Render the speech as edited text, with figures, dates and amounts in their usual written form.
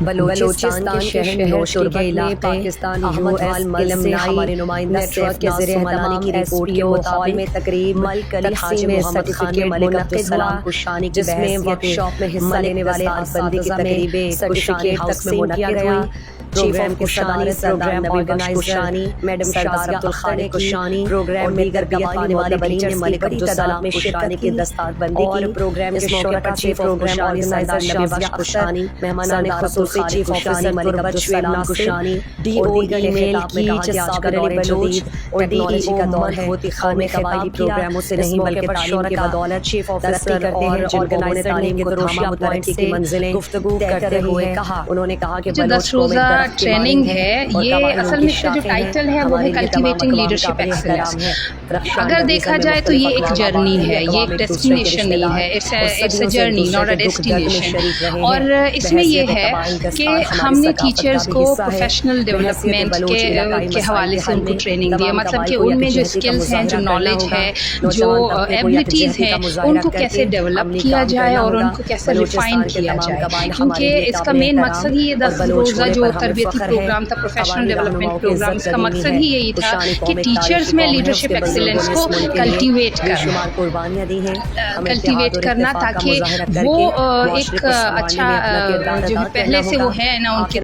بلوچستان کے شہر نوشہر کے علاقے پاکستان احمد مل سے ہمارے نمائندہ نیٹ کے ذریعے اطلاع کی رپورٹ کے مطابق میں تقریب ملک علی حاجی محمد خان کے ملک عبدالسلام کشانی کی جس میں ورک شاپ میں حصہ لینے والے بندی کی تقریبیں سرٹیفکیٹ ہاؤس میں منعقد ہوئی۔ پروگرام کی صدارت سردار نبی بخش کشانی، میڈم شہزاد عبدالخالق کشانی، پروگرام میں تربیت پانے والے ٹیچرز ملک عبدالسلام میں شرکت کی دستار بندی کی۔ پروگرام کے موقع پر چیف پروگرام آرگنائزر نبی بخش کشانی، مہمانان خصوصی چیف آفیسر ملک عبدالسلام کشانی، ڈی او ای میل کی صابر علی بلوچ اور ٹیکنالوجی کا دور ہے، قومی قبائلی پروگراموں سے نہیں بلکہ تعلیم کی بدولت چیف آفیسر اور آرگنائزر تعلیم کے دھاما مترقی کی منزلیں گفتگو کرتے ہوئے کہا۔ انہوں نے کہا کہ بلوچ قوم ٹریننگ ہے، یہ اصل میں اس کا جو ٹائٹل ہے وہ ہے کلٹیویٹنگ لیڈرشپ ایکسلنس۔ اگر دیکھا جائے تو یہ ایک جرنی ہے، یہ ایک ڈیسٹینیشن نہیں ہے، it's a journey not a destination. اور اس میں یہ ہے کہ ہم نے ٹیچرز کو پروفیشنل ڈیولپمنٹ کے حوالے سے ان کو ٹریننگ دی، مطلب کہ ان میں جو اسکلز ہیں، جو نالج ہے، جو ایبلٹیز ہیں، ان کو کیسے ڈیولپ کیا جائے اور ان کو کیسے ریفائن کیا جائے، کیونکہ اس کا مین مقصد ہی یہ 10 روزہ جو تربیتی پروگرام تھا، پروفیشنل ڈیولپمنٹ پروگرام، اس کا مقصد ہی یہی تھا کہ ٹیچرز میں لیڈرشپ ایکسیلنس کو کلٹیویٹ کرنا تاکہ وہ ایک اچھا جو پہلے سے وہ ہے نا ان کے